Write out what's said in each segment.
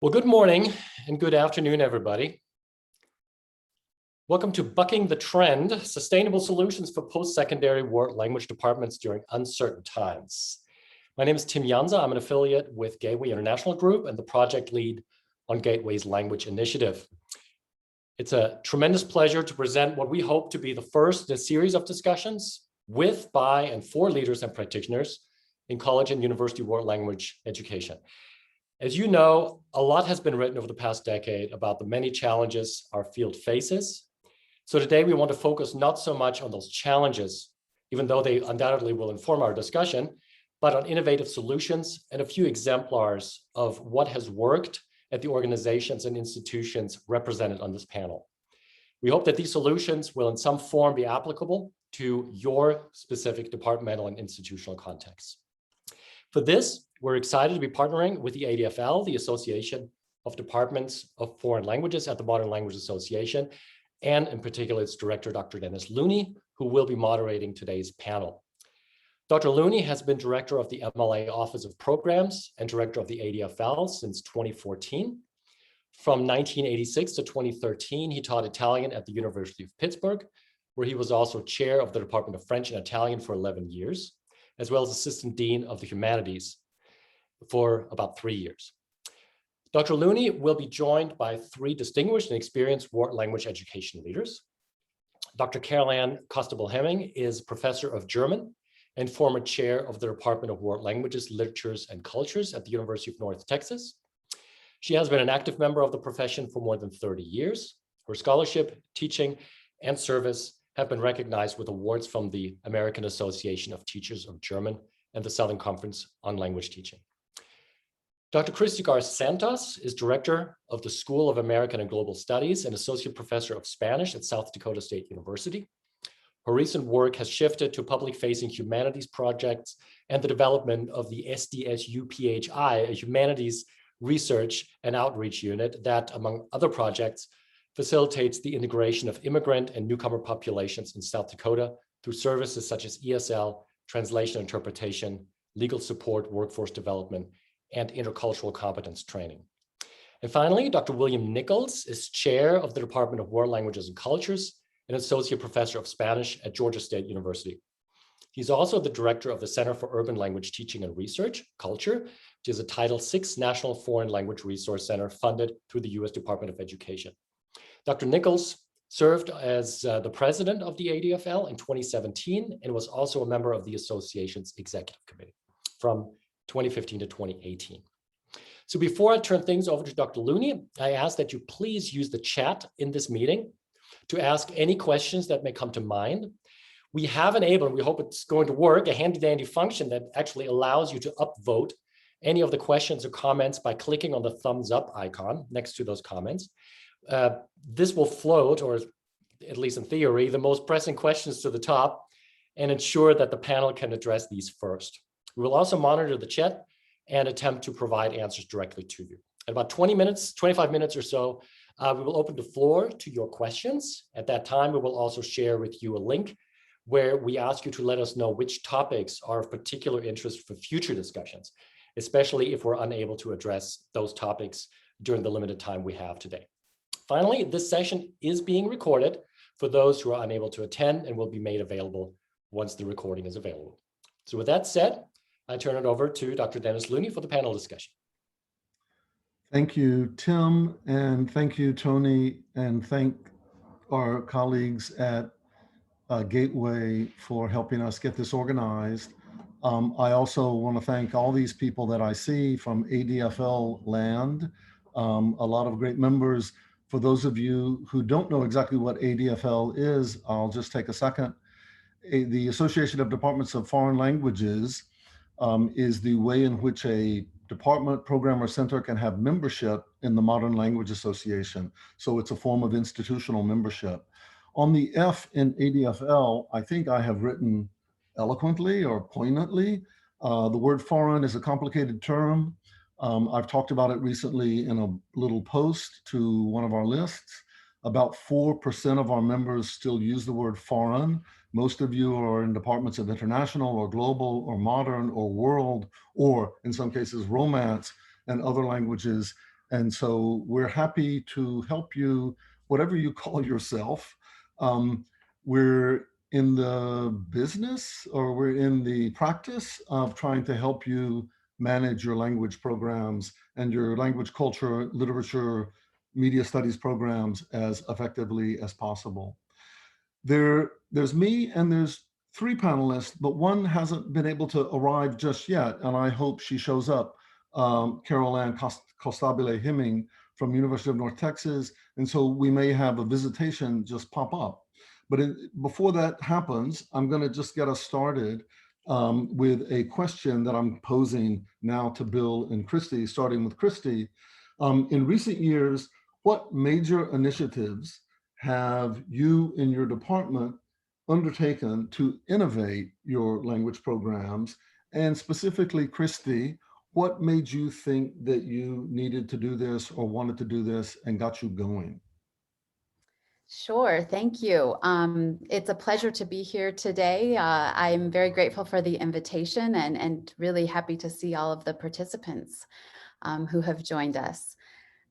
Well, good morning and good afternoon, everybody. Welcome to Bucking the Trend, Sustainable Solutions for Post-Secondary World Language Departments During Uncertain Times. My name is Tim Janza. I'm an affiliate with Gateway International Group and the project lead on Gateway's language initiative. It's a tremendous pleasure to present what we hope to be the first in a series of discussions with, by, and for leaders and practitioners in college and university world language education. As you know, a lot has been written over the past decade about the many challenges our field faces. So today we want to focus not so much on those challenges, even though they undoubtedly will inform our discussion, but on innovative solutions and a few exemplars of what has worked at the organizations and institutions represented on this panel. We hope that these solutions will in some form be applicable to your specific departmental and institutional contexts. For this, we're excited to be partnering with the ADFL, the Association of Departments of Foreign Languages at the Modern Language Association, and in particular its director, Dr. Dennis Looney, who will be moderating today's panel. Dr. Looney has been director of the MLA Office of Programs and director of the ADFL since 2014. From 1986 to 2013, he taught Italian at the University of Pittsburgh, where he was also chair of the Department of French and Italian for 11 years, as well as assistant dean of the humanities for about 3 years. Dr. Looney will be joined by three distinguished and experienced world language education leaders. Dr. Caroline Kostabl is professor of German and former chair of the Department of World Languages, Literatures, and Cultures at the University of North Texas. She has been an active member of the profession for more than 30 years. Her scholarship, teaching, and service have been recognized with awards from the American Association of Teachers of German and the Southern Conference on Language Teaching. Dr. Christie Santos is director of the School of American and Global Studies and associate professor of Spanish at South Dakota State University. Her recent work has shifted to public-facing humanities projects and the development of the SDSU-PHI, a humanities research and outreach unit that, among other projects, facilitates the integration of immigrant and newcomer populations in South Dakota through services such as ESL, translation interpretation, legal support, workforce development, and intercultural competence training. And finally, Dr. William Nichols is chair of the Department of World Languages and Cultures and associate professor of Spanish at Georgia State University. He's also the director of the Center for Urban Language Teaching and Research, Culture, which is a Title VI National Foreign Language Resource Center funded through the U.S. Department of Education. Dr. Nichols served as the president of the ADFL in 2017 and was also a member of the association's executive committee from 2015 to 2018. So before I turn things over to Dr. Looney, I ask that you please use the chat in this meeting to ask any questions that may come to mind. We have enabled, and we hope it's going to work, a handy-dandy function that actually allows you to upvote any of the questions or comments by clicking on the thumbs up icon next to those comments. This will float, or at least in theory, the most pressing questions to the top and ensure that the panel can address these first. We will also monitor the chat and attempt to provide answers directly to you. In about 20 minutes, 25 minutes or so, we will open the floor to your questions. At that time, we will also share with you a link where we ask you to let us know which topics are of particular interest for future discussions, especially if we're unable to address those topics during the limited time we have today. Finally, this session is being recorded for those who are unable to attend and will be made available once the recording is available. So with that said, I turn it over to Dr. Dennis Looney for the panel discussion. Thank you, Tim, and thank you, Tony, and thank our colleagues at Gateway for helping us get this organized. I also want to thank all these people that I see from ADFL land, a lot of great members. For those of you who don't know exactly what ADFL is, I'll just take a second. The Association of Departments of Foreign Languages is the way in which a department, program, or center can have membership in the Modern Language Association. So it's a form of institutional membership. On the F in ADFL, I think I have written eloquently or poignantly. The word foreign is a complicated term. I've talked about it recently in a little post to one of our lists. About 4% of our members still use the word foreign. Most of you are in departments of international or global or modern or world, or in some cases romance and other languages. And so we're happy to help you, whatever you call yourself. We're in the business, or we're in the practice of trying to help you manage your language programs and your language, culture, literature, media studies programs as effectively as possible. There's me and there's three panelists, but one hasn't been able to arrive just yet, and I hope she shows up. Carol Ann Kostabl Hemming from University of North Texas, and so we may have a visitation just pop up. But before that happens, I'm going to just get us started with a question that I'm posing now to Bill and Christie, starting with Christie. In recent years, what major initiatives have you in your department undertaken to innovate your language programs? And specifically, Christie, what made you think that you needed to do this or wanted to do this and got you going? Sure, thank you. It's a pleasure to be here today. I'm very grateful for the invitation and really happy to see all of the participants who have joined us.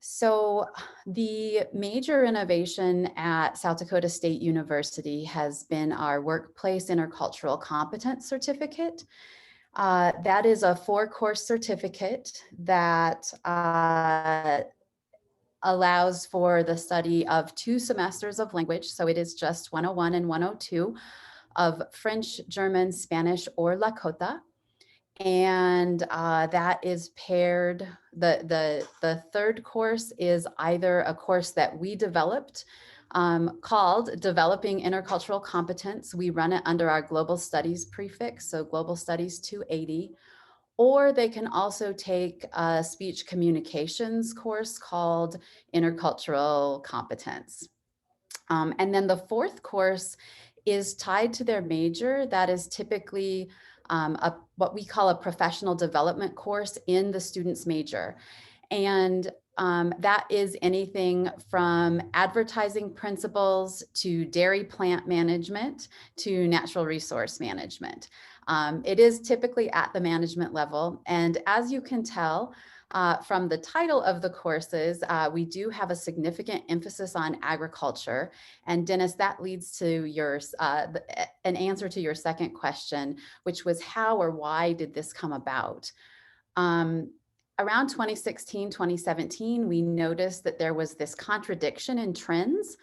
So the major innovation at South Dakota State University has been our Workplace Intercultural Competence Certificate. That is a 4-course certificate that allows for the study of 2 semesters of language. So it is just 101 and 102 of French, German, Spanish, or Lakota. And that is paired, the 3rd course is either a course that we developed called Developing Intercultural Competence. We run it under our Global Studies prefix, so Global Studies 280. Or they can also take a speech communications course called Intercultural Competence. And then the 4th course is tied to their major. That is typically what we call a professional development course in the student's major. And that is anything from advertising principles to dairy plant management to natural resource management. It is typically at the management level. And as you can tell from the title of the courses, we do have a significant emphasis on agriculture. And Dennis, that leads to an answer to your second question, which was how or why did this come about? Around 2016, 2017, we noticed that there was this contradiction in trends.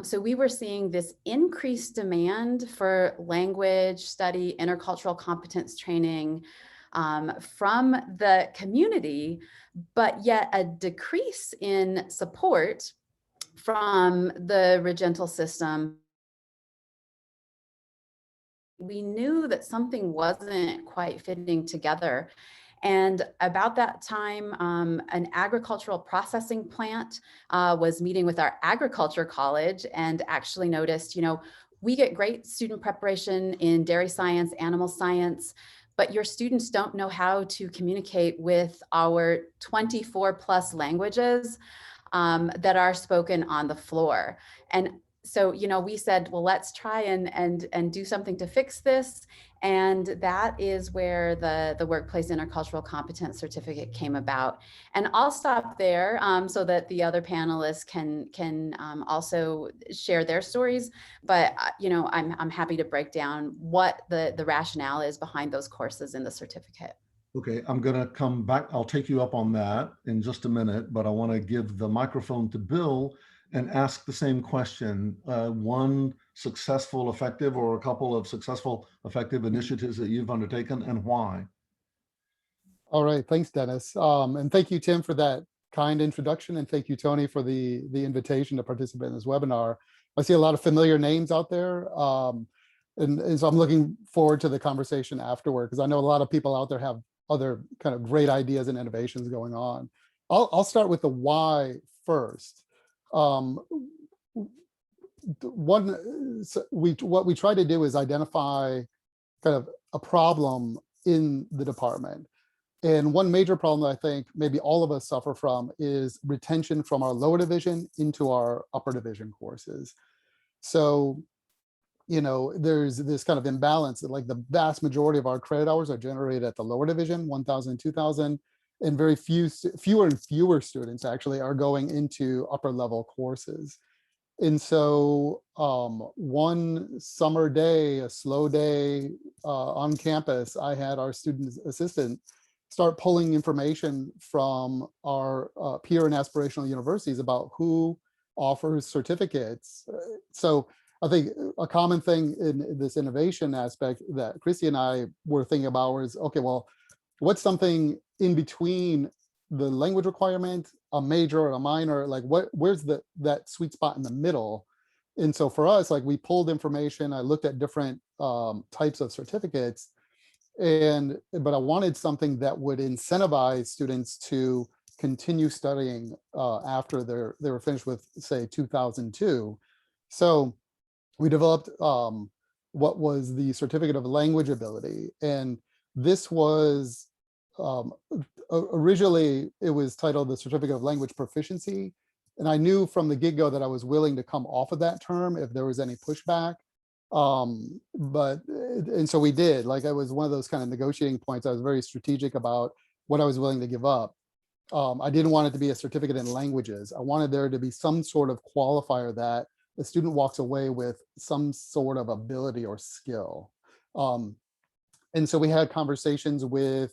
So we were seeing this increased demand for language study, intercultural competence training from the community, but yet a decrease in support from the regental system. We knew that something wasn't quite fitting together. And about that time, an agricultural processing plant was meeting with our agriculture college and actually noticed, we get great student preparation in dairy science, animal science, but your students don't know how to communicate with our 24 plus languages that are spoken on the floor. And so, we said, well, let's try and do something to fix this. And that is where the Workplace Intercultural Competence Certificate came about. And I'll stop there so that the other panelists can also share their stories. But, I'm happy to break down what the rationale is behind those courses in the certificate. Okay, I'm going to come back. I'll take you up on that in just a minute, but I want to give the microphone to Bill and ask the same question. One successful, effective, or a couple of successful, effective initiatives that you've undertaken, and why? All right, thanks, Dennis. And thank you, Tim, for that kind introduction. And thank you, Tony, for the invitation to participate in this webinar. I see a lot of familiar names out there. And so I'm looking forward to the conversation afterward, because I know a lot of people out there have other kind of great ideas and innovations going on. I'll start with the why first. What we try to do is identify kind of a problem in the department. And one major problem that I think maybe all of us suffer from is retention from our lower division into our upper division courses. So, there's this kind of imbalance that like the vast majority of our credit hours are generated at the lower division, 1,000, 2,000. and fewer and fewer students actually are going into upper level courses. And so one summer day, a slow day on campus, I had our student assistant start pulling information from our peer and aspirational universities about who offers certificates. So I think a common thing in this innovation aspect that Christie and I were thinking about was, okay, well, what's something in between the language requirement, a major or a minor, like where's that sweet spot in the middle? And so for us, like we pulled information, I looked at different types of certificates, but I wanted something that would incentivize students to continue studying after they were finished with, say, 2002. So we developed what was the Certificate of Language Ability. And this was, originally it was titled the Certificate of Language Proficiency. And I knew from the get-go that I was willing to come off of that term if there was any pushback. And so we did, like, it was one of those kind of negotiating points. I was very strategic about what I was willing to give up. I didn't want it to be a certificate in languages. I wanted there to be some sort of qualifier that the student walks away with some sort of ability or skill. And so we had conversations with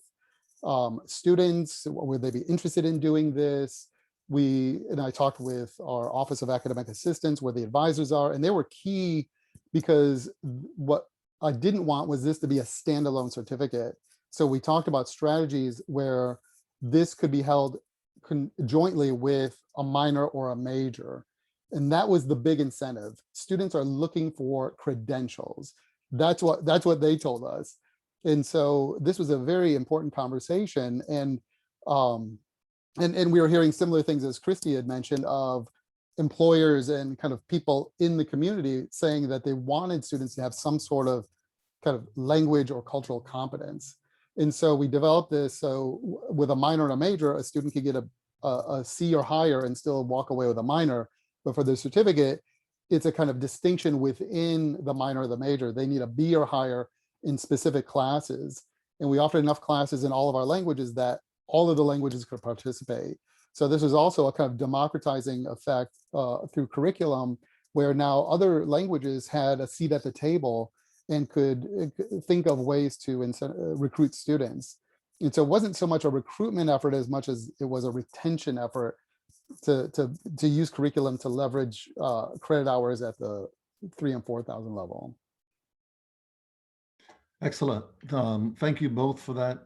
students, would they be interested in doing this? And I talked with our Office of Academic Assistance, where the advisors are, and they were key, because what I didn't want was this to be a standalone certificate. So we talked about strategies where this could be held jointly with a minor or a major. And that was the big incentive. Students are looking for credentials. That's what they told us. And so this was a very important conversation. And we were hearing similar things as Christie had mentioned, of employers and kind of people in the community saying that they wanted students to have some sort of kind of language or cultural competence. And so we developed this. So with a minor and a major, a student could get a C or higher and still walk away with a minor. But for the certificate, it's a kind of distinction within the minor or the major. They need a B or higher in specific classes. And we offered enough classes in all of our languages that all of the languages could participate. So this is also a kind of democratizing effect through curriculum, where now other languages had a seat at the table and could think of ways to recruit students. And so it wasn't so much a recruitment effort as much as it was a retention effort to use curriculum to leverage credit hours at the 3,000 and 4,000 level. Excellent. Thank you both for that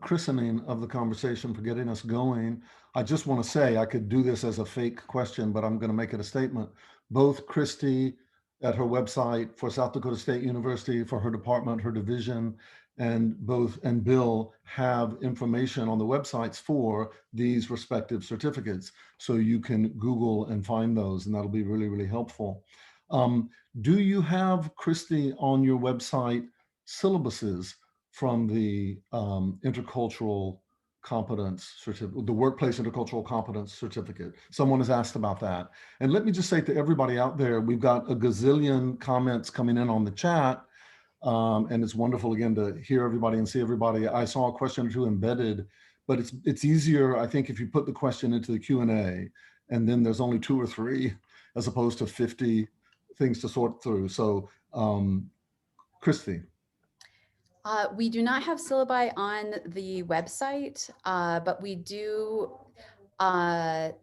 christening of the conversation, for getting us going. I just want to say, I could do this as a fake question, but I'm going to make it a statement. Both Christie at her website for South Dakota State University, for her department, her division, and Bill have information on the websites for these respective certificates. So you can Google and find those, and that'll be really, really helpful. Do you have, Christie, on your website syllabuses from the intercultural competence certificate, the workplace intercultural competence certificate? Someone has asked about that. And let me just say to everybody out there, we've got a gazillion comments coming in on the chat. And it's wonderful again to hear everybody and see everybody. I saw a question or two embedded, but it's easier, I think, if you put the question into the Q&A, and then there's only 2 or 3 as opposed to 50 things to sort through. So Christie. We do not have syllabi on the website, but we do, I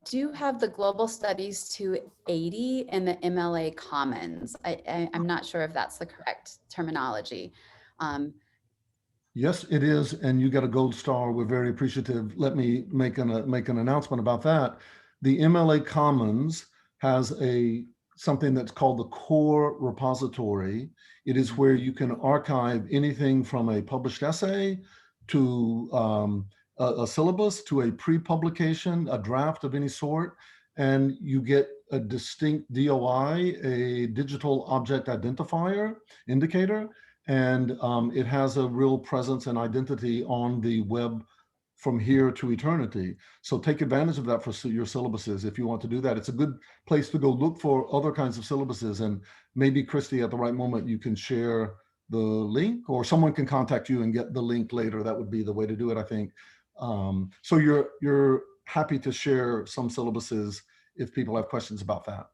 do have the Global Studies 280 in the MLA Commons. I'm not sure if that's the correct terminology. Yes, it is, and you got a gold star. We're very appreciative. Let me make an announcement about that. The MLA Commons has something that's called the core repository. It is where you can archive anything from a published essay to a syllabus, to a pre-publication, a draft of any sort, and you get a distinct DOI, a digital object identifier indicator, and it has a real presence and identity on the web from here to eternity. So take advantage of that for your syllabuses if you want to do that. It's a good place to go look for other kinds of syllabuses, and maybe Christie, at the right moment, you can share the link, or someone can contact you and get the link later. That would be the way to do it, I think. So you're happy to share some syllabuses if people have questions about that.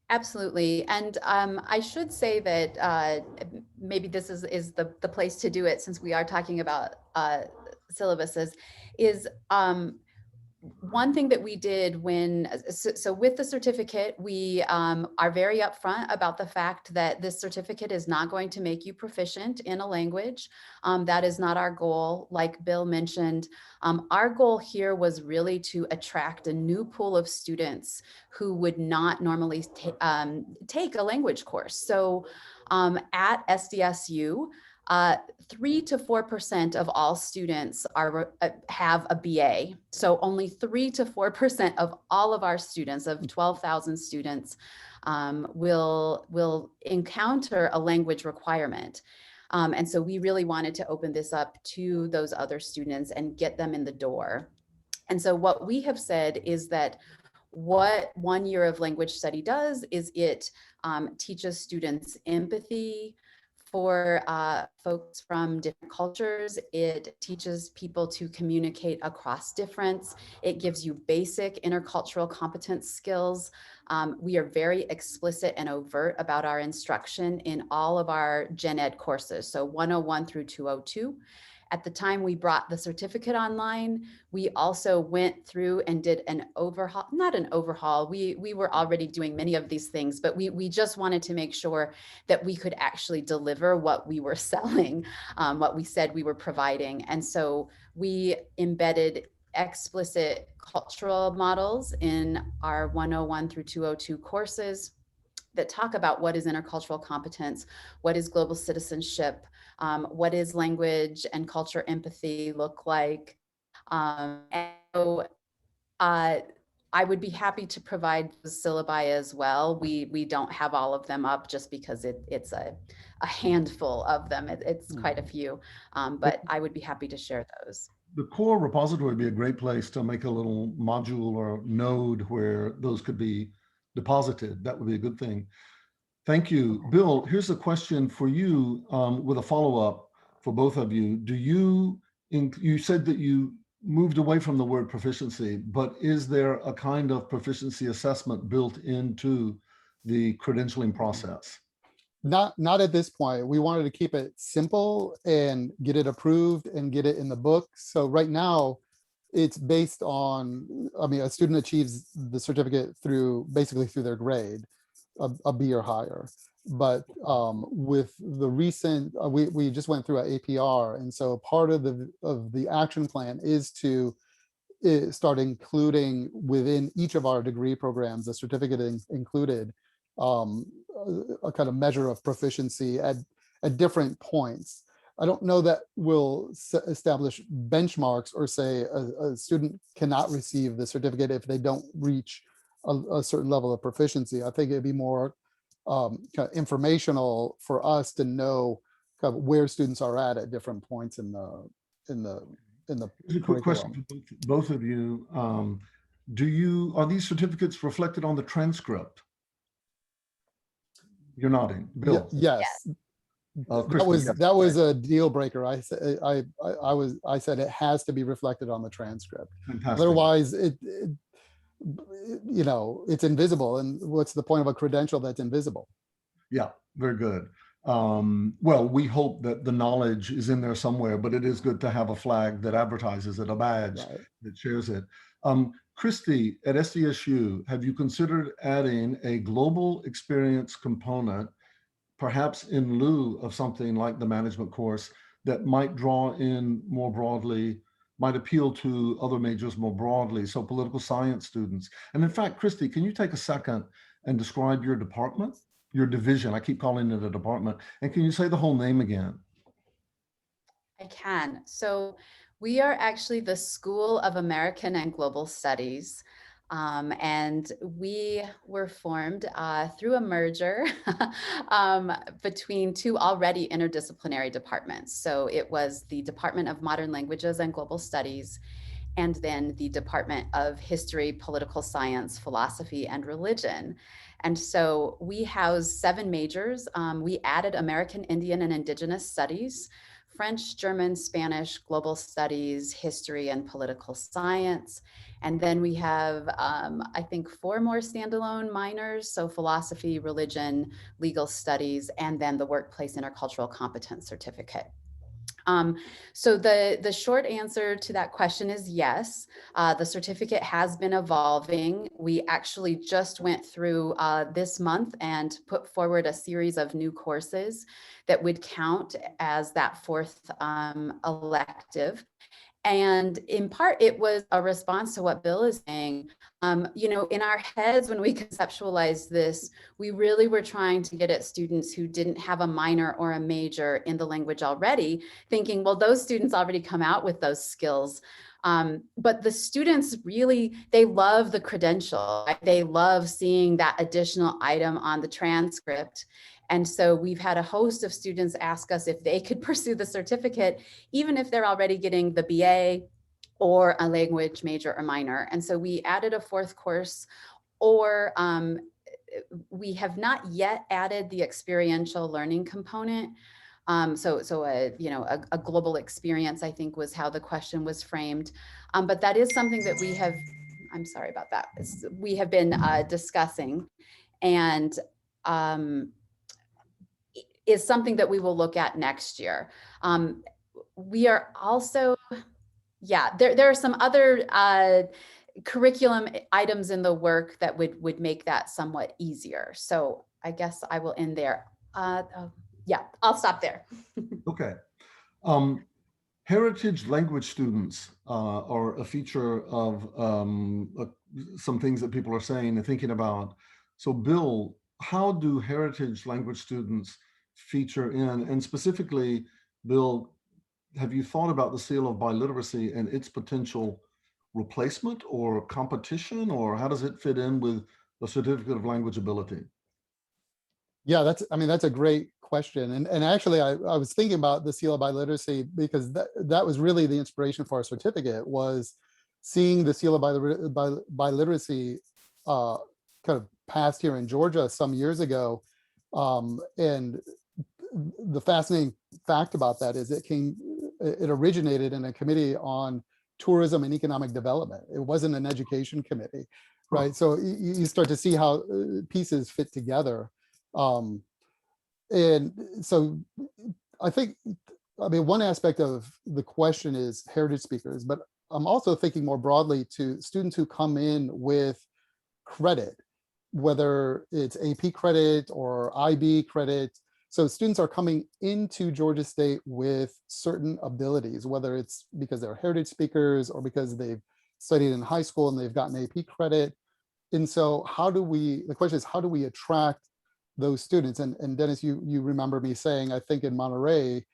Absolutely. And I should say that maybe this is the place to do it, since we are talking about syllabuses, is one thing that we did so with the certificate, we are very upfront about the fact that this certificate is not going to make you proficient in a language. That is not our goal. Like Bill mentioned, our goal here was really to attract a new pool of students who would not normally take a language course. So at SDSU, 3 to 4% of all students have a BA. So only 3 to 4% of all of our students, of 12,000 students, will encounter a language requirement. And so we really wanted to open this up to those other students and get them in the door. And so what we have said is that what 1 year of language study does is it teaches students empathy for folks from different cultures. It teaches people to communicate across difference. It gives you basic intercultural competence skills. We are very explicit and overt about our instruction in all of our gen ed courses, so 101 through 202. At the time we brought the certificate online, we also went through and did an overhaul, not an overhaul, we were already doing many of these things, but we just wanted to make sure that we could actually deliver what we were selling, what we said we were providing. And so we embedded explicit cultural models in our 101 through 202 courses that talk about what is intercultural competence, what is global citizenship, what is language and culture empathy look like. And so I would be happy to provide the syllabi as well. We don't have all of them up just because it's a handful of them. It's quite a few, but I would be happy to share those. The core repository would be a great place to make a little module or node where those could be deposited. That would be a good thing. Thank you. Bill, here's a question for you with a follow-up for both of you. You said that you moved away from the word proficiency, but is there a kind of proficiency assessment built into the credentialing process? Not at this point. We wanted to keep it simple and get it approved and get it in the book. So right now it's based on, a student achieves the certificate basically through their grade, a B or higher. But with the recent, we just went through an APR. And so part of the action plan is to start including within each of our degree programs, the certificate included, a kind of measure of proficiency at different points. I don't know that we'll establish benchmarks or say a student cannot receive the certificate if they don't reach a certain level of proficiency. I think it'd be more kind of informational for us to know kind of where students are at different points in the Here's a quick question for both of you. Are these certificates reflected on the transcript? You're nodding. Bill. Yes. That was a deal breaker. I said it has to be reflected on the transcript. Fantastic. Otherwise it's invisible. And what's the point of a credential that's invisible? Yeah, very good. Well, we hope that the knowledge is in there somewhere, but it is good to have a flag that advertises it, a badge that shares it. Christie, at SDSU, have you considered adding a global experience component, perhaps in lieu of something like the management course, that might draw in more broadly, might appeal to other majors more broadly, so political science students? And in fact, Christie, can you take a second and describe your department, your division? I keep calling it a department. And can you say the whole name again? I can. So we are actually the School of American and Global Studies. And we were formed through a merger between two already interdisciplinary departments. So it was the Department of Modern Languages and Global Studies and then the Department of History, Political Science, Philosophy, and Religion. And so we house 7 majors. We added American Indian and Indigenous Studies, French, German, Spanish, Global Studies, History, and Political Science. And then we have, I think, 4 more standalone minors, so Philosophy, Religion, Legal Studies, and then the Workplace Intercultural Competence Certificate. So the short answer to that question is yes. The certificate has been evolving. We actually just went through this month and put forward a series of new courses that would count as that 4th elective. And in part, it was a response to what Bill is saying. You know, in our heads, when we conceptualized this, we really were trying to get at students who didn't have a minor or a major in the language already, thinking, well, those students already come out with those skills. But the students really, they love the credential. Right? They love seeing that additional item on the transcript. And so we've had a host of students ask us if they could pursue the certificate, even if they're already getting the BA or a language major or minor. And so we added a 4th course, or we have not yet added the experiential learning component. So a global experience, I think, was how the question was framed. But that is something that we have, I'm sorry about that, we have been discussing, and is something that we will look at next year. We are also, there are some other curriculum items in the work that would make that somewhat easier. So I guess I will end there. Yeah, I'll stop there. Okay. Heritage language students are a feature of some things that people are saying and thinking about. So Bill, how do heritage language students feature in, and specifically, Bill, have you thought about the seal of biliteracy and its potential replacement or competition, or how does it fit in with the certificate of language ability? Yeah, that's a great question. And actually, I was thinking about the seal of biliteracy because that was really the inspiration for our certificate, was seeing the seal of biliteracy kind of passed here in Georgia some years ago. And the fascinating fact about that is it originated in a committee on tourism and economic development. It wasn't an education committee, right? So you start to see how pieces fit together. And so I think, one aspect of the question is heritage speakers, but I'm also thinking more broadly to students who come in with credit, whether it's AP credit or IB credit. So students are coming into Georgia State with certain abilities, whether it's because they're heritage speakers or because they've studied in high school and they've gotten AP credit. And so the question is, how do we attract those students? And Dennis, you remember me saying, I think in Monterey,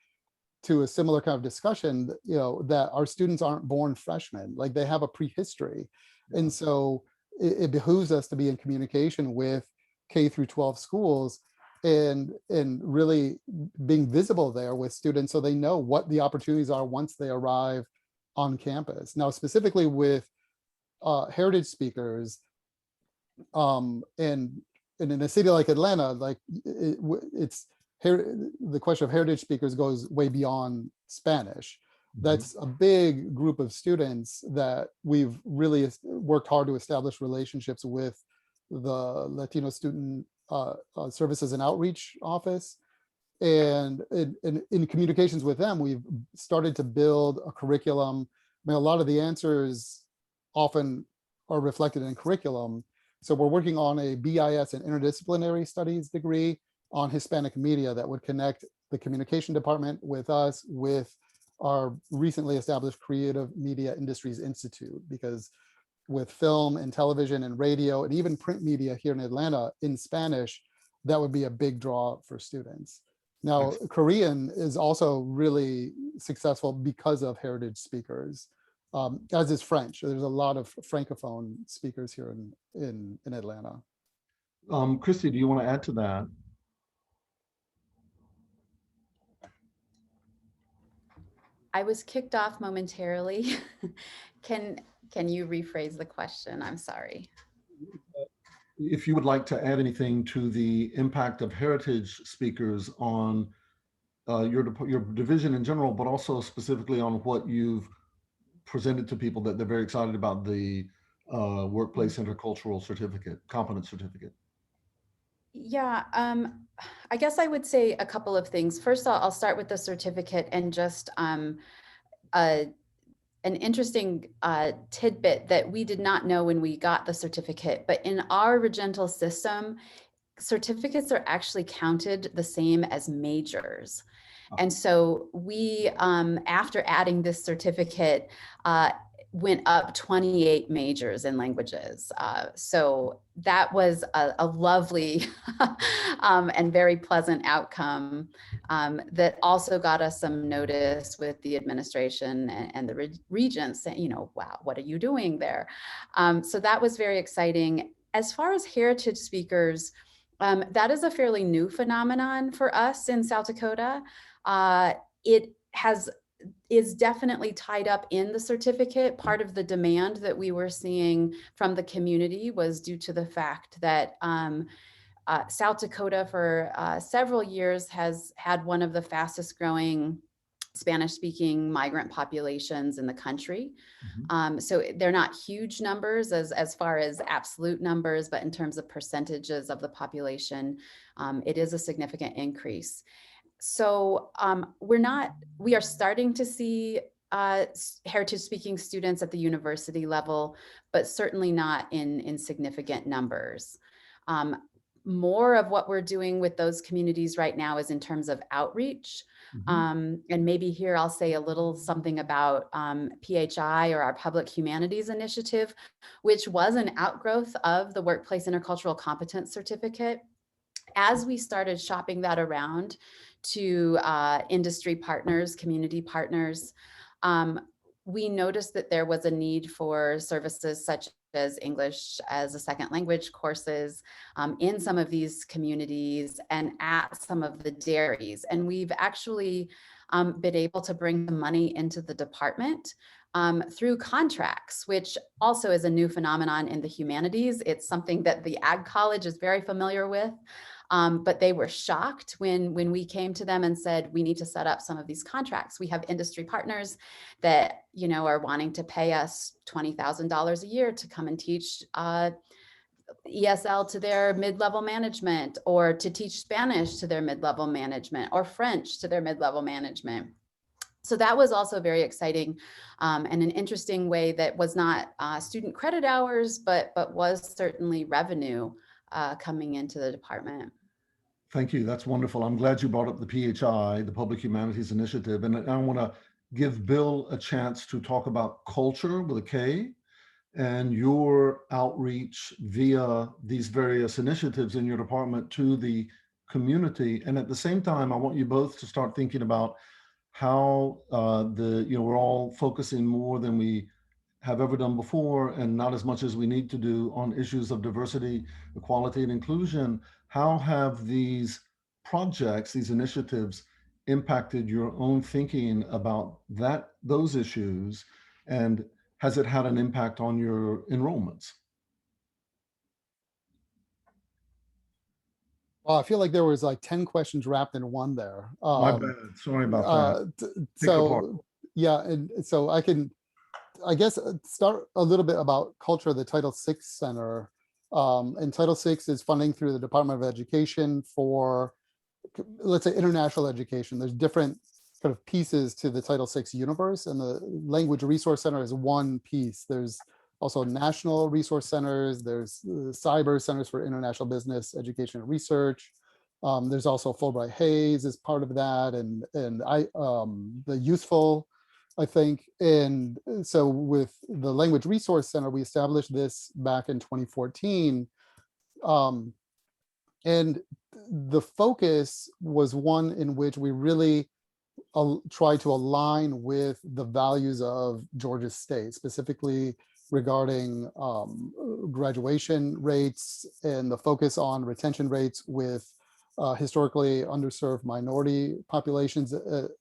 to a similar kind of discussion, that our students aren't born freshmen, like they have a prehistory. And so it behooves us to be in communication with K through 12 schools and really being visible there with students so they know what the opportunities are once they arrive on campus. Now, specifically with heritage speakers, and in a city like Atlanta, like the question of heritage speakers goes way beyond Spanish. That's a big group of students that we've really worked hard to establish relationships with the Latino Student Services and Outreach Office. And in communications with them, we've started to build a curriculum. A lot of the answers often are reflected in curriculum. So we're working on a BIS and interdisciplinary studies degree on Hispanic media that would connect the communication department with us, with our recently established Creative Media Industries Institute, because with film and television and radio and even print media here in Atlanta in Spanish, that would be a big draw for students. Now, Korean is also really successful because of heritage speakers, as is French. There's a lot of Francophone speakers here in Atlanta. Christie, do you want to add to that? I was kicked off momentarily. Can you rephrase the question? I'm sorry. If you would like to add anything to the impact of heritage speakers on your division in general, but also specifically on what you've presented to people that they're very excited about, the workplace intercultural certificate, competence certificate. Yeah, I guess I would say a couple of things. First, I'll start with the certificate and just an interesting tidbit that we did not know when we got the certificate, but in our regental system, certificates are actually counted the same as majors. And so we, after adding this certificate, went up 28 majors in languages. So that was a lovely and very pleasant outcome that also got us some notice with the administration and the regents saying, you know, wow, what are you doing there? So that was very exciting. As far as heritage speakers, that is a fairly new phenomenon for us in South Dakota. It is definitely tied up in the certificate. Part of the demand that we were seeing from the community was due to the fact that South Dakota for several years has had one of the fastest growing Spanish-speaking migrant populations in the country. So they're not huge numbers as far as absolute numbers, but in terms of percentages of the population, it is a significant increase. So we are starting to see heritage speaking students at the university level, but certainly not in significant numbers. More of what we're doing with those communities right now is in terms of outreach. And maybe here I'll say a little something about PHI, or our Public Humanities Initiative, which was an outgrowth of the Workplace Intercultural Competence Certificate. As we started shopping that around to industry partners, community partners, we noticed that there was a need for services such as English as a second language courses in some of these communities and at some of the dairies. And we've actually been able to bring the money into the department through contracts, which also is a new phenomenon in the humanities. It's something that the Ag College is very familiar with. But they were shocked when we came to them and said, we need to set up some of these contracts. We have industry partners that, you know, are wanting to pay us $20,000 a year to come and teach ESL to their mid-level management, or to teach Spanish to their mid-level management, or French to their mid-level management. So that was also very exciting and an interesting way that was not student credit hours, but was certainly revenue coming into the department. Thank you. That's wonderful. I'm glad you brought up the PHI, the Public Humanities Initiative. And I want to give Bill a chance to talk about culture with a K and your outreach via these various initiatives in your department to the community. And at the same time, I want you both to start thinking about how we're all focusing more than we have ever done before, and not as much as we need to do, on issues of diversity, equality, and inclusion. How have these projects, these initiatives, impacted your own thinking about those issues, and has it had an impact on your enrollments? Well, I feel like there was like 10 questions wrapped in one there. My bad. Sorry about that. So yeah, and so I guess start a little bit about culture of the Title VI Center. And Title VI is funding through the Department of Education for, let's say, international education. There's different kind of pieces to the Title VI universe, and the Language Resource Center is one piece. There's also national resource centers. There's cyber centers for international business, education, and research. There's also Fulbright Hayes as part of that, and the Youthful, I think. And so with the Language Resource Center, we established this back in 2014. And the focus was one in which we really tried to align with the values of Georgia State, specifically regarding graduation rates and the focus on retention rates with historically underserved minority populations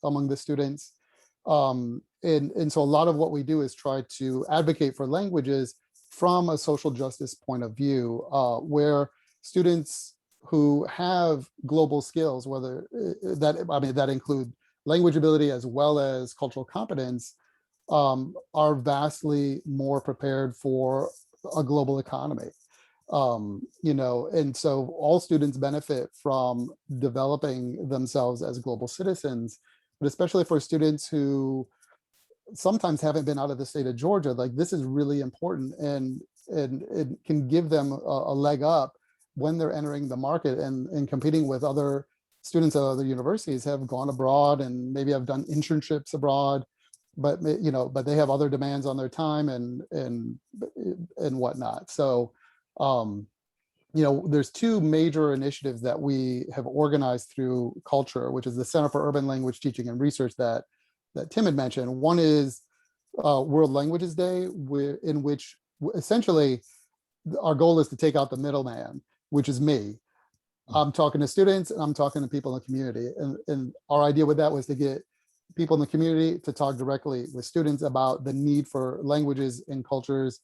among the students. And so a lot of what we do is try to advocate for languages from a social justice point of view, where students who have global skills, whether that include language ability as well as cultural competence, are vastly more prepared for a global economy. And so all students benefit from developing themselves as global citizens, but especially for students who sometimes haven't been out of the state of Georgia, like this is really important, and it can give them a leg up when they're entering the market and competing with other students at other universities have gone abroad and maybe have done internships abroad, but but they have other demands on their time and whatnot. So there's two major initiatives that we have organized through Culture, which is the Center for Urban Language Teaching and Research that Tim had mentioned. One is World Languages Day, in which essentially our goal is to take out the middleman, which is me. I'm talking to students and I'm talking to people in the community. And our idea with that was to get people in the community to talk directly with students about the need for languages and cultures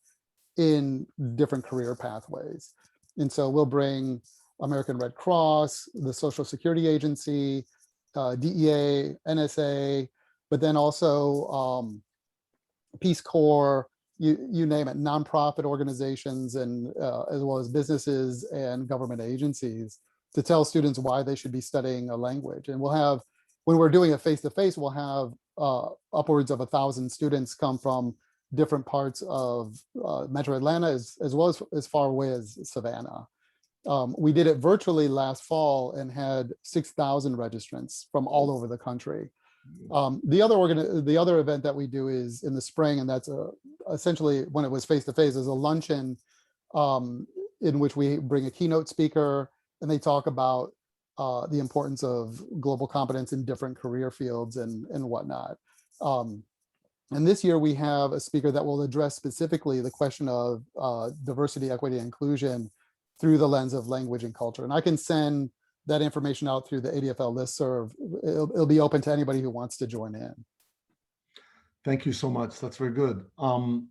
in different career pathways. And so we'll bring American Red Cross, the Social Security Agency, DEA, NSA, but then also Peace Corps, you name it, nonprofit organizations, and as well as businesses and government agencies, to tell students why they should be studying a language. And we'll have, when we're doing it face-to-face, we'll have upwards of 1,000 students come from different parts of Metro Atlanta, as well as far away as Savannah. We did it virtually last fall and had 6,000 registrants from all over the country. The other event that we do is in the spring, and that's essentially when it was face-to-face, is a luncheon in which we bring a keynote speaker and they talk about the importance of global competence in different career fields and whatnot. And this year we have a speaker that will address specifically the question of diversity, equity, and inclusion through the lens of language and culture. And I can send that information out through the ADFL listserv. It'll be open to anybody who wants to join in. Thank you so much. That's very good. I'm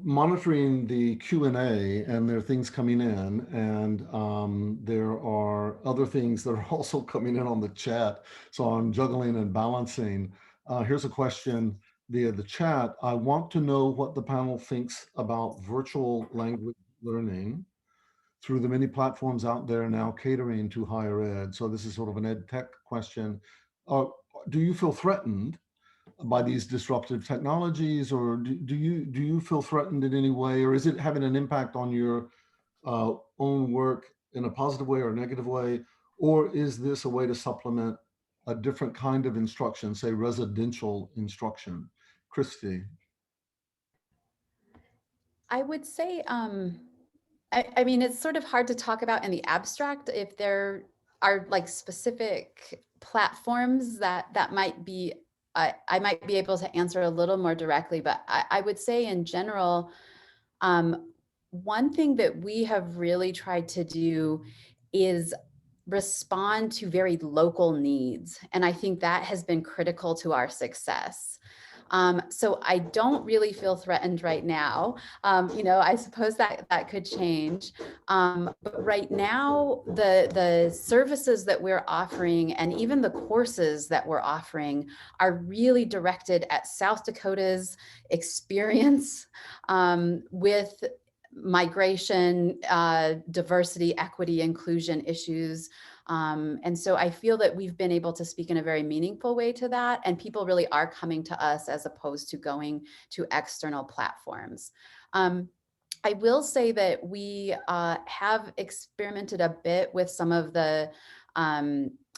monitoring the Q&A, and there are things coming in, and there are other things that are also coming in on the chat. So I'm juggling and balancing. Here's a question via the chat. I want to know what the panel thinks about virtual language learning through the many platforms out there now catering to higher ed. So this is sort of an ed tech question. Do you feel threatened by these disruptive technologies, or do you feel threatened in any way, or is it having an impact on your own work in a positive way or a negative way, or is this a way to supplement a different kind of instruction, say residential instruction? Christie. I would say, I mean, it's sort of hard to talk about in the abstract if there are like specific platforms that might be, I might be able to answer a little more directly, but I would say in general, one thing that we have really tried to do is respond to very local needs. And I think that has been critical to our success. So I don't really feel threatened right now. I suppose that could change. But right now, the services that we're offering and even the courses that we're offering are really directed at South Dakota's experience with migration, diversity, equity, inclusion issues. And so I feel that we've been able to speak in a very meaningful way to that, and people really are coming to us as opposed to going to external platforms. I will say that we have experimented a bit with some of the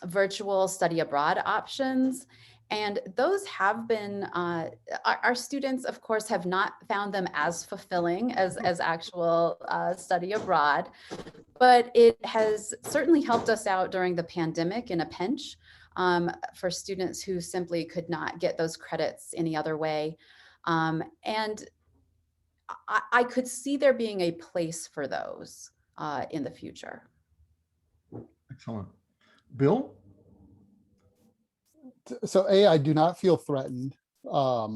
virtual study abroad options. And those have been, our students, of course, have not found them as fulfilling as actual study abroad, but it has certainly helped us out during the pandemic in a pinch for students who simply could not get those credits any other way. And I could see there being a place for those in the future. Excellent. Bill? So I do not feel threatened. I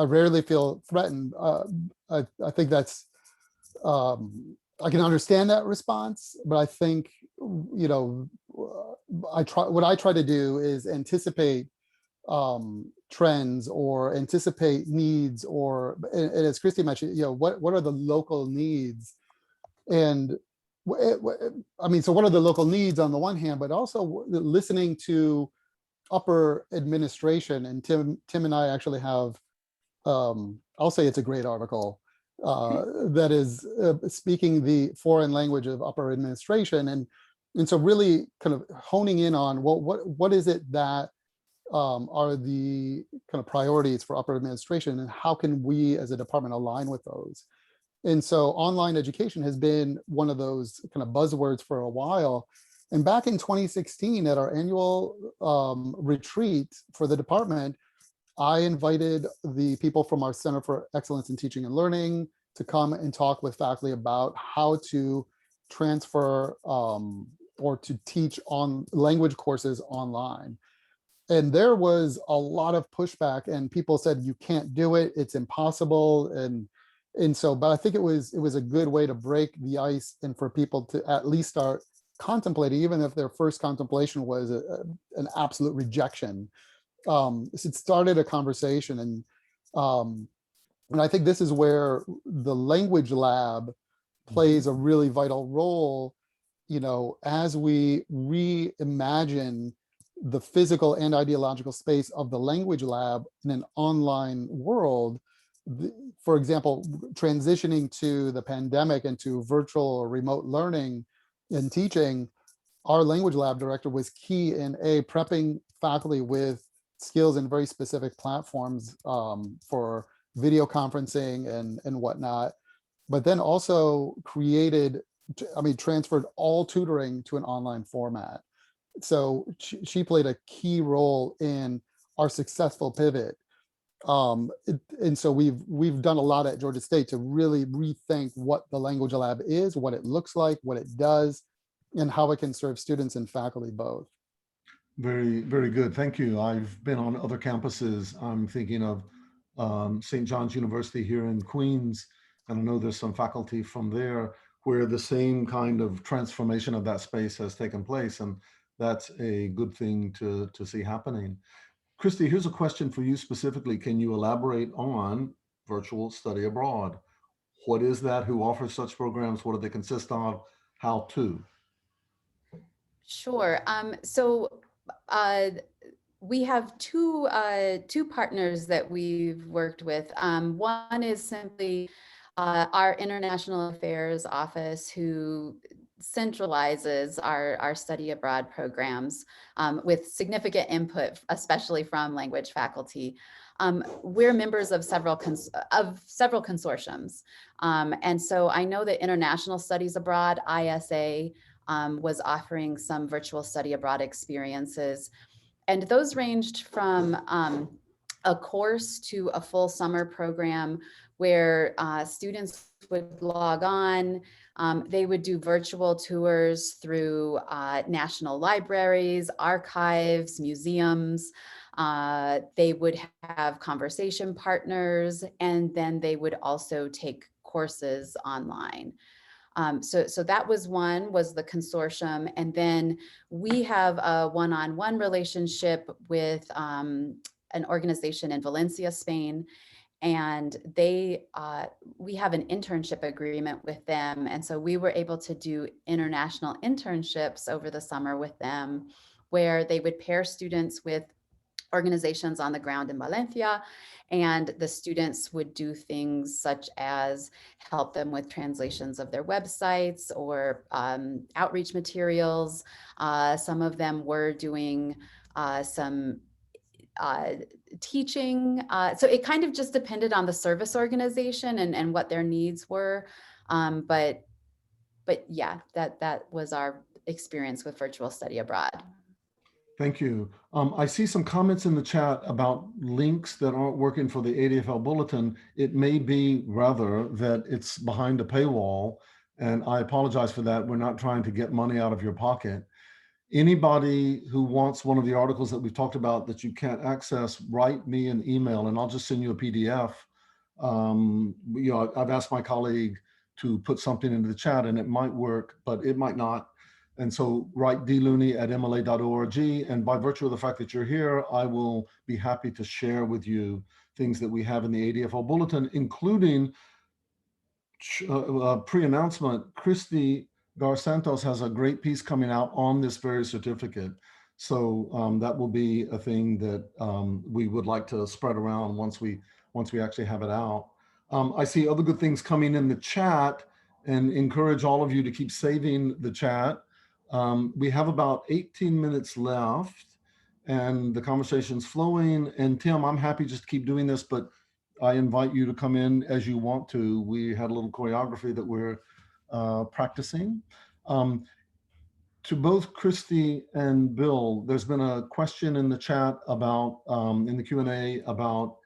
rarely feel threatened. I think that's, I can understand that response, but I think, you know, what I try to do is anticipate trends or anticipate needs, or, and as Christie mentioned, you know, what are the local needs? And I mean, so what are the local needs on the one hand, but also listening to upper administration. And Tim and I actually have, I'll say it's a great article that is speaking the foreign language of upper administration, and so really kind of honing in on what is it that are the kind of priorities for upper administration, and how can we as a department align with those? And so online education has been one of those kind of buzzwords for a while. And back in 2016 at our annual retreat for the department, I invited the people from our Center for Excellence in Teaching and Learning to come and talk with faculty about how to transfer or to teach on language courses online. And there was a lot of pushback, and people said, you can't do it, it's impossible. And so, but I think it was a good way to break the ice and for people to at least start contemplating, even if their first contemplation was an absolute rejection. It started a conversation, and I think this is where the language lab plays a really vital role, you know, as we reimagine the physical and ideological space of the language lab in an online world. For example, transitioning to the pandemic and to virtual or remote learning and teaching, our language lab director was key in prepping faculty with skills in very specific platforms for video conferencing and whatnot, but then also transferred all tutoring to an online format. So she played a key role in our successful pivot. And so we've done a lot at Georgia State to really rethink what the language lab is, what it looks like, what it does, and how it can serve students and faculty both. Very, very good. Thank you. I've been on other campuses. I'm thinking of St. John's University here in Queens, and I know there's some faculty from there where the same kind of transformation of that space has taken place, and that's a good thing to see happening. Christie, here's a question for you specifically. Can you elaborate on virtual study abroad? What is that? Who offers such programs? What do they consist of? How to? Sure. We have two partners that we've worked with. One is simply our International Affairs Office, who centralizes our study abroad programs with significant input, especially from language faculty. We're members of several consortiums. And so I know that International Studies Abroad, ISA, was offering some virtual study abroad experiences. And those ranged from a course to a full summer program where students would log on. They would do virtual tours through national libraries, archives, museums. They would have conversation partners, and then they would also take courses online. So that was the consortium. And then we have a one-on-one relationship with an organization in Valencia, Spain. And we have an internship agreement with them. And so we were able to do international internships over the summer with them, where they would pair students with organizations on the ground in Valencia, and the students would do things such as help them with translations of their websites or outreach materials. Some of them were doing some teaching. So it kind of just depended on the service organization and what their needs were. But yeah, that was our experience with virtual study abroad. Thank you. I see some comments in the chat about links that aren't working for the ADFL bulletin. It may be rather that it's behind a paywall, and I apologize for that. We're not trying to get money out of your pocket. Anybody who wants one of the articles that we've talked about that you can't access, write me an email and I'll just send you a PDF. I've asked my colleague to put something into the chat and it might work, but it might not. And so write dlooney@mla.org. And by virtue of the fact that you're here, I will be happy to share with you things that we have in the ADFL bulletin, including pre-announcement. Christie Santos has a great piece coming out on this very certificate. So that will be a thing that we would like to spread around once we actually have it out. I see other good things coming in the chat and encourage all of you to keep saving the chat. We have about 18 minutes left and the conversation's flowing. And Tim, I'm happy just to keep doing this, but I invite you to come in as you want to. We had a little choreography that we're practicing. To both Christie and Bill, there's been a question in the chat about, in the Q&A, about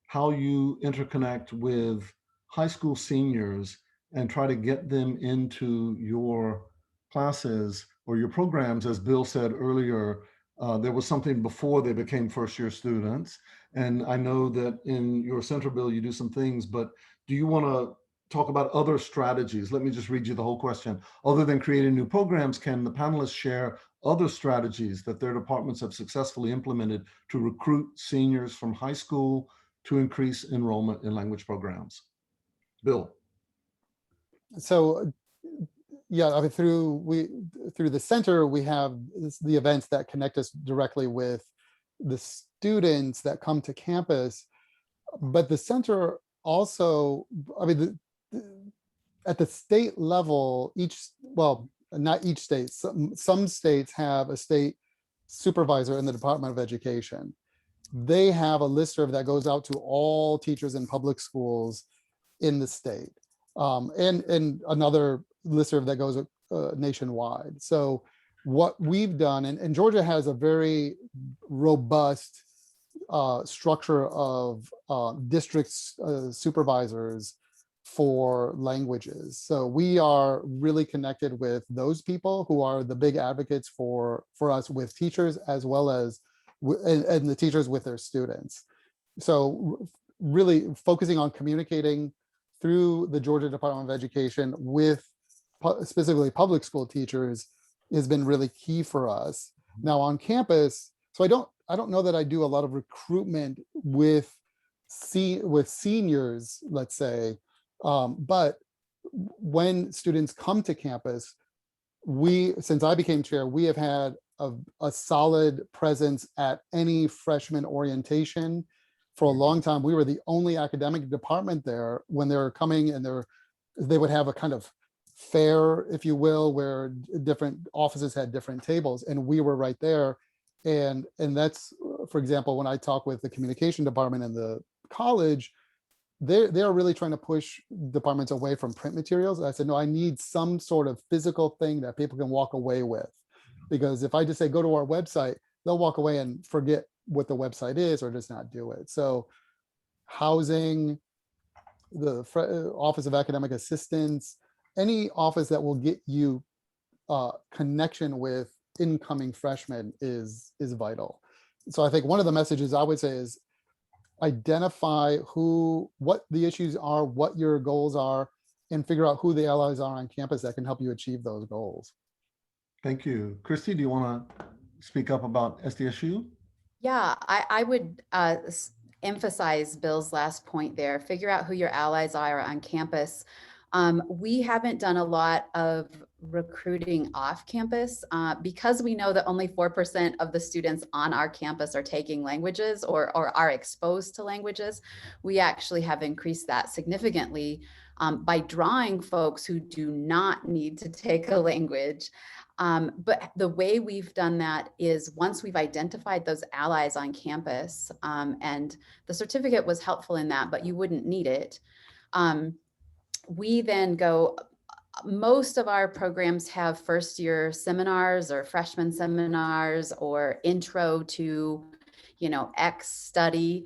how you interconnect with high school seniors and try to get them into your classes or your programs. As Bill said earlier, there was something before they became first-year students. And I know that in your center, Bill, you do some things, but do you want to talk about other strategies? Let me just read you the whole question. Other than creating new programs, can the panelists share other strategies that their departments have successfully implemented to recruit seniors from high school to increase enrollment in language programs? Bill. So yeah, I mean, through the center, we have the events that connect us directly with the students that come to campus. But the center also, I mean, at the state level, not each state, some states have a state supervisor in the Department of Education. They have a listserv that goes out to all teachers in public schools in the state, and another listserv that goes nationwide. So what we've done, and Georgia has a very robust structure of districts supervisors for languages. So we are really connected with those people who are the big advocates for us with teachers, as well as and the teachers with their students. So really focusing on communicating through the Georgia Department of Education with specifically public school teachers has been really key for us. Now on campus, so I don't know that I do a lot of recruitment with seniors, let's say, but when students come to campus, since I became chair, we have had a solid presence at any freshman orientation. For a long time, we were the only academic department there when they were coming, and they would have a kind of fair, if you will, where different offices had different tables, and we were right there. And that's, for example, when I talk with the communication department in the college, they're really trying to push departments away from print materials. I said, no, I need some sort of physical thing that people can walk away with. Because if I just say, go to our website, they'll walk away and forget what the website is or just not do it. So housing, the Office of Academic Assistance, any office that will get you connection with incoming freshmen is vital. So I think one of the messages I would say is identify what the issues are, what your goals are, and figure out who the allies are on campus that can help you achieve those goals. Thank you. Christie, do you want to speak up about SDSU? Yeah, I would emphasize Bill's last point there. Figure out who your allies are on campus. We haven't done a lot of recruiting off campus because we know that only 4% of the students on our campus are taking languages or are exposed to languages. We actually have increased that significantly by drawing folks who do not need to take a language. But the way we've done that is once we've identified those allies on campus, and the certificate was helpful in that, but you wouldn't need it. We then go, most of our programs have first year seminars or freshman seminars or intro to, X study.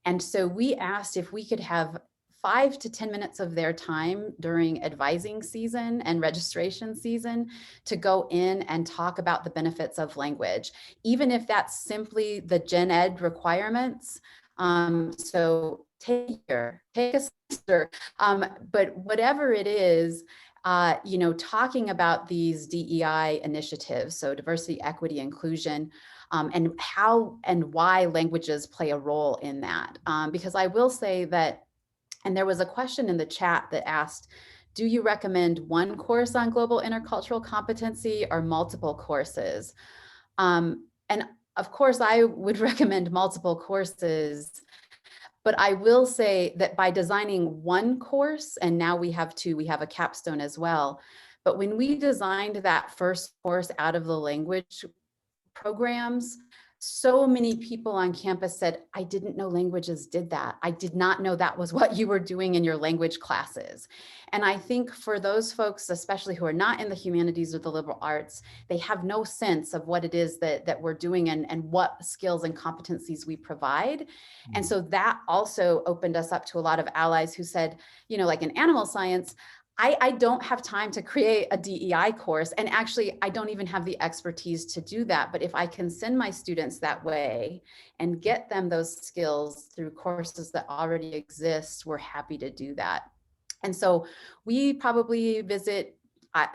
And so we asked if we could have 5 to 10 minutes of their time during advising season and registration season to go in and talk about the benefits of language, even if that's simply the gen ed requirements. So take a semester, but whatever it is, talking about these DEI initiatives, so diversity, equity, inclusion, and how and why languages play a role in that. Because I will say that, and there was a question in the chat that asked, do you recommend one course on global intercultural competency or multiple courses? And of course, I would recommend multiple courses. But I will say that by designing one course, and now we have two, we have a capstone as well. But when we designed that first course out of the language programs, so many people on campus said, I didn't know languages did that. I did not know that was what you were doing in your language classes. And I think for those folks, especially who are not in the humanities or the liberal arts, they have no sense of what it is that we're doing and what skills and competencies we provide. And so that also opened us up to a lot of allies who said, like in animal science, I don't have time to create a DEI course. And actually, I don't even have the expertise to do that. But if I can send my students that way and get them those skills through courses that already exist, we're happy to do that. And so we probably visit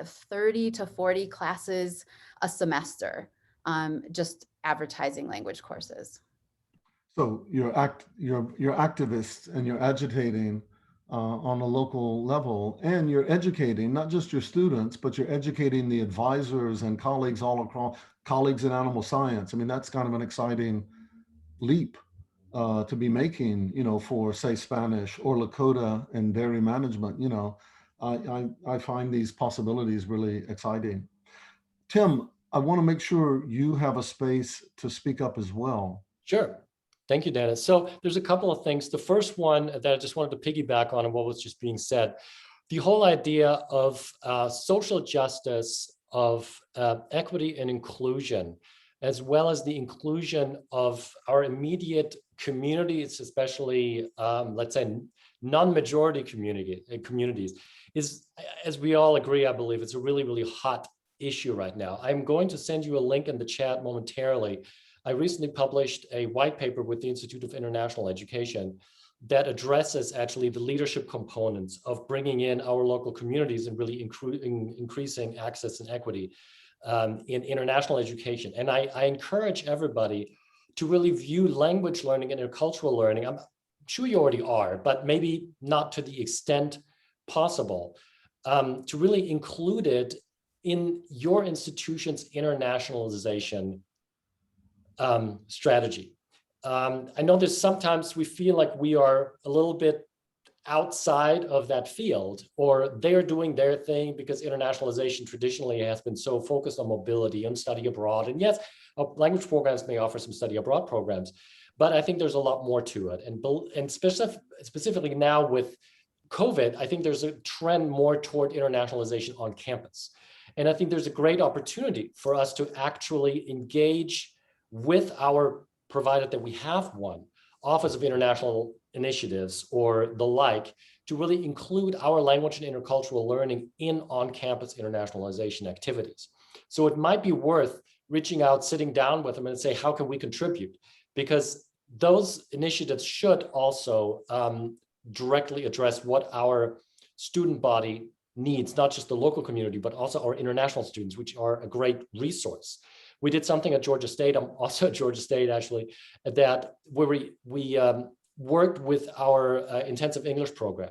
30 to 40 classes a semester, just advertising language courses. So you're activists and you're agitating on a local level, and you're educating not just your students, but you're educating the advisors and colleagues all across, colleagues in animal science. I mean, that's kind of an exciting leap to be making, for say Spanish or Lakota and dairy management. I find these possibilities really exciting. Tim, I want to make sure you have a space to speak up as well. Sure. Thank you, Dennis. So there's a couple of things. The first one that I just wanted to piggyback on and what was just being said, the whole idea of social justice, of equity and inclusion, as well as the inclusion of our immediate communities, especially, let's say, non-majority communities, is, as we all agree, I believe, it's a really, really hot issue right now. I'm going to send you a link in the chat momentarily. I recently published a white paper with the Institute of International Education that addresses actually the leadership components of bringing in our local communities and really increasing access and equity in international education. And I encourage everybody to really view language learning and intercultural learning. I'm sure you already are, but maybe not to the extent possible, to really include it in your institution's internationalization strategy. I know that sometimes we feel like we are a little bit outside of that field, or they're doing their thing because internationalization traditionally has been so focused on mobility and study abroad. And yes, language programs may offer some study abroad programs, but I think there's a lot more to it. And specifically now with COVID, I think there's a trend more toward internationalization on campus. And I think there's a great opportunity for us to actually engage with our, provided that we have one, Office of International Initiatives or the like, to really include our language and intercultural learning in on-campus internationalization activities. So it might be worth reaching out, sitting down with them and say, how can we contribute? Because those initiatives should also directly address what our student body needs, not just the local community, but also our international students, which are a great resource. We did something at Georgia State, I'm also at Georgia State actually, that where we worked with our intensive English program.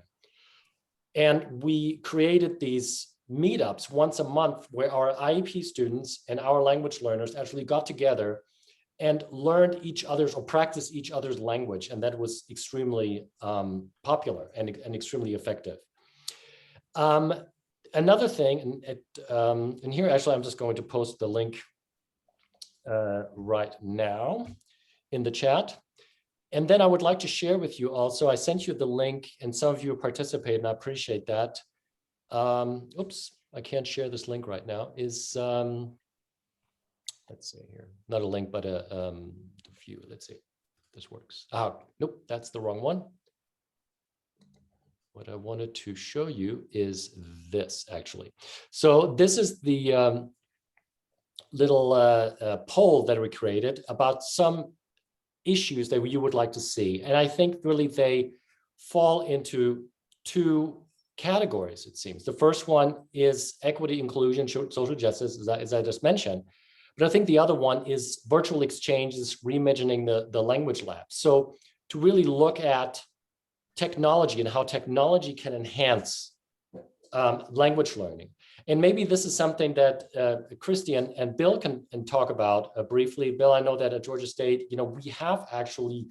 And we created these meetups once a month where our IEP students and our language learners actually got together and learned each other's or practiced each other's language. And that was extremely popular and extremely effective. Another thing, and here actually I'm just going to post the link right now in the chat. And then I would like to share with you also, I sent you the link and some of you participated and I appreciate that. Oops, I can't share this link right now, is, let's see here, not a link, but a view, let's see if this works. Nope, that's the wrong one. what I wanted to show you is this, actually. So this is the little poll that we created about some issues that you would like to see. And I think really they fall into two categories, it seems. The first one is equity, inclusion, social justice, as I just mentioned. But I think the other one is virtual exchanges, reimagining the language lab. So to really look at technology and how technology can enhance language learning. And maybe this is something that Christie and Bill can talk about briefly. Bill, I know that at Georgia State, we have actually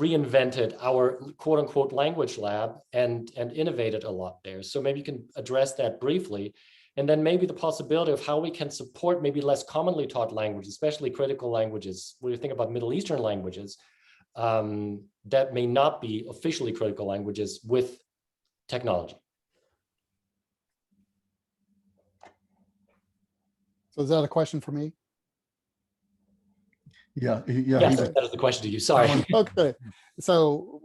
reinvented our quote unquote language lab and innovated a lot there. So maybe you can address that briefly. And then maybe the possibility of how we can support maybe less commonly taught languages, especially critical languages. When you think about Middle Eastern languages, that may not be officially critical languages with technology. So is that a question for me? Yeah. Yes, that is the question to you. Sorry. Okay. So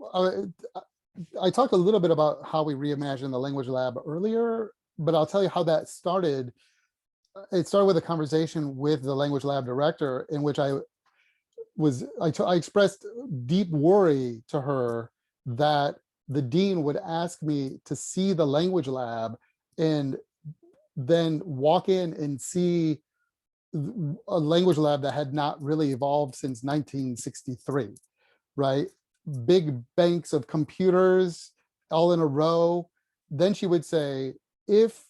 I talked a little bit about how we reimagined the language lab earlier, but I'll tell you how that started. It started with a conversation with the language lab director in which I expressed deep worry to her that the dean would ask me to see the language lab and then walk in and see a language lab that had not really evolved since 1963, right? Big banks of computers all in a row. Then she would say, if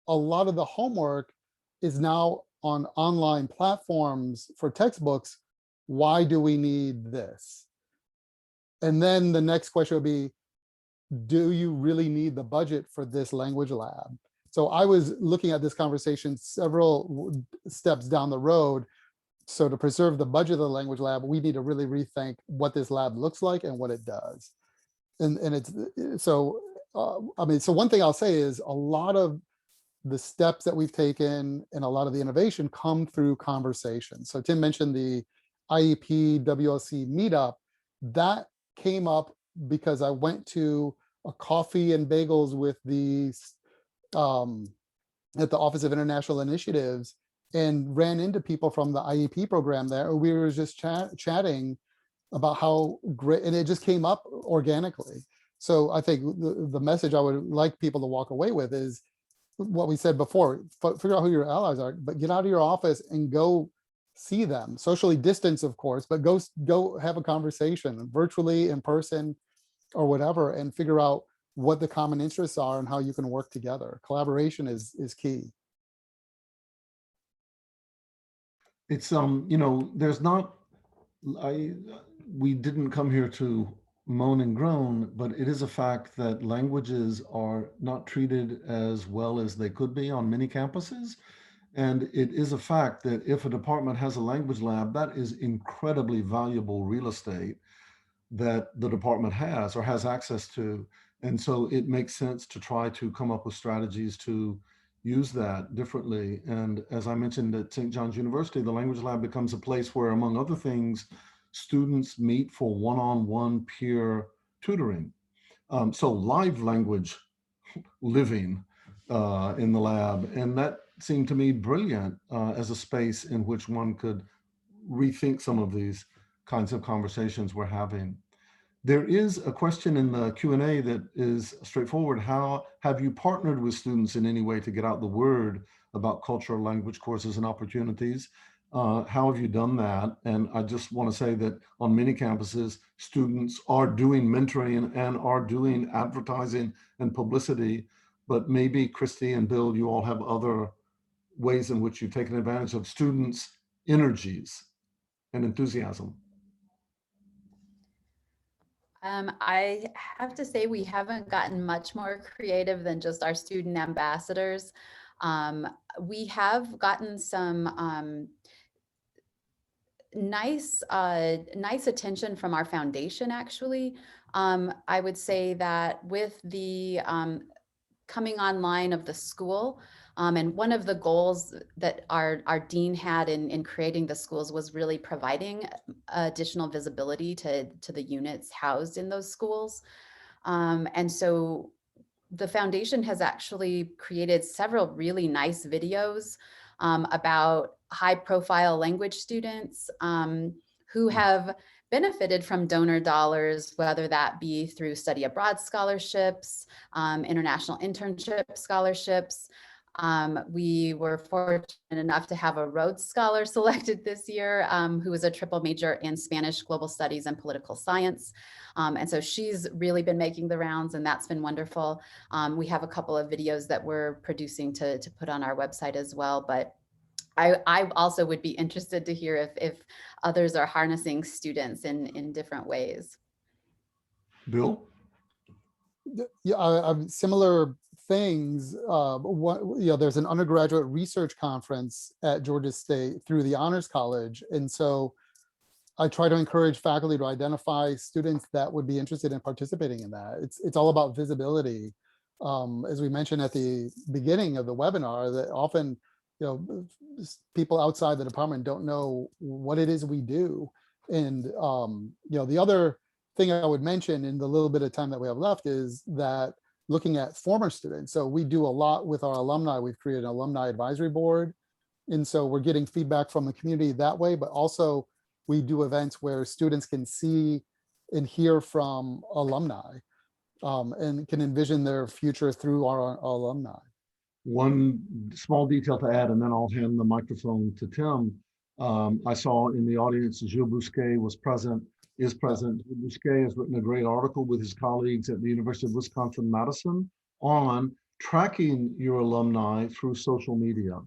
a lot of the homework is now on online platforms for textbooks, why do we need this? And then the next question would be, do you really need the budget for this language lab? So I was looking at this conversation several steps down the road. So to preserve the budget of the language lab, we need to really rethink what this lab looks like and what it does. And it's so, so one thing I'll say is a lot of the steps that we've taken and a lot of the innovation come through conversation. So Tim mentioned the IEP WLC meetup. That came up because I went to a coffee and bagels with the at the Office of International Initiatives and ran into people from the IEP program there. We were just chatting about how great, and it just came up organically. So I think the message I would like people to walk away with is what we said before, figure out who your allies are, but get out of your office and go see them, socially distance, of course, but go have a conversation virtually, in person, or whatever, and figure out what the common interests are and how you can work together. Collaboration is key. It's there's not, we didn't come here to moan and groan, but it is a fact that languages are not treated as well as they could be on many campuses. And it is a fact that if a department has a language lab, that is incredibly valuable real estate that the department has or has access to. And so it makes sense to try to come up with strategies to use that differently. And as I mentioned at St. John's University, the language lab becomes a place where, among other things, students meet for one-on-one peer tutoring. So live language living in the lab. And that seemed to me brilliant as a space in which one could rethink some of these kinds of conversations we're having. There is a question in the Q&A that is straightforward. How have you partnered with students in any way to get out the word about cultural language courses and opportunities? How have you done that? And I just want to say that on many campuses, students are doing mentoring and are doing advertising and publicity, but maybe Christie and Bill, you all have other ways in which you've taken advantage of students' energies and enthusiasm. I have to say we haven't gotten much more creative than just our student ambassadors. We have gotten some nice attention from our foundation, actually. I would say that with the coming online of the school, and one of the goals that our dean had in creating the schools was really providing additional visibility to the units housed in those schools. And so the foundation has actually created several really nice videos about high-profile language students who have benefited from donor dollars, whether that be through study abroad scholarships, international internship scholarships. We were fortunate enough to have a Rhodes Scholar selected this year, who was a triple major in Spanish, Global Studies, and Political Science. And so she's really been making the rounds, and that's been wonderful. We have a couple of videos that we're producing to put on our website as well, but I also would be interested to hear if others are harnessing students in different ways. Bill? Yeah, similar things. There's an undergraduate research conference at Georgia State through the Honors College. And so I try to encourage faculty to identify students that would be interested in participating in that. It's all about visibility. As we mentioned at the beginning of the webinar, that often people outside the department don't know what it is we do. And the other thing I would mention in the little bit of time that we have left is that looking at former students. So we do a lot with our alumni. We've created an alumni advisory board. And so we're getting feedback from the community that way, but also we do events where students can see and hear from alumni and can envision their future through our alumni. One small detail to add, and then I'll hand the microphone to Tim. I saw in the audience, Gilles Bousquet is present. Gilles Bousquet has written a great article with his colleagues at the University of Wisconsin-Madison on tracking your alumni through social media.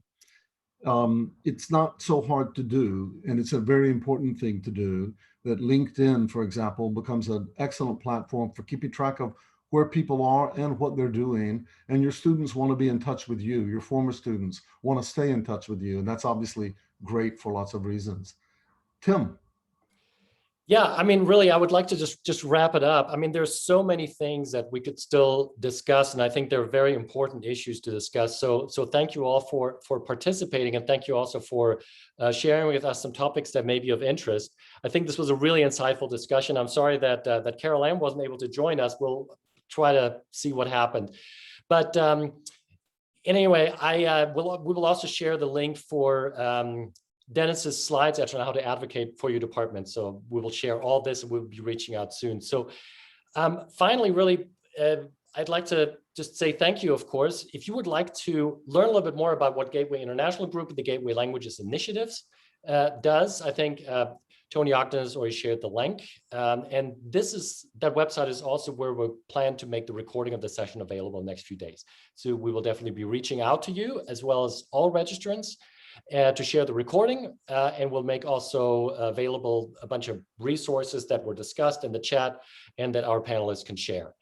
It's not so hard to do, and it's a very important thing to do, that LinkedIn, for example, becomes an excellent platform for keeping track of where people are and what they're doing. And your students want to be in touch with you. Your former students want to stay in touch with you. And that's obviously great for lots of reasons. Tim. Yeah, I mean, really, I would like to just wrap it up. I mean, there's so many things that we could still discuss, and I think they're very important issues to discuss. So thank you all for participating, and thank you also for sharing with us some topics that may be of interest. I think this was a really insightful discussion. I'm sorry that Carol Ann wasn't able to join us. We'll try to see what happened. But anyway, we will also share the link for Dennis's slides actually on how to advocate for your department. So we will share all this and we'll be reaching out soon. So finally, really, I'd like to just say thank you, of course. If you would like to learn a little bit more about what Gateway International Group and the Gateway Languages Initiatives does, I think Tony Ogden has already shared the link. And that website is also where we plan to make the recording of the session available in the next few days. So we will definitely be reaching out to you as well as all registrants to share the recording, and we'll make also available a bunch of resources that were discussed in the chat and that our panelists can share.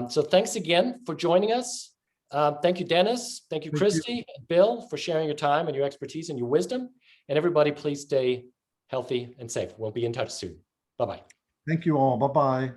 So thanks again for joining us. Thank you, Dennis. Thank you, Christie, Bill, for sharing your time and your expertise and your wisdom. And everybody, please stay healthy and safe. We'll be in touch soon. Bye-bye. Thank you all. Bye-bye.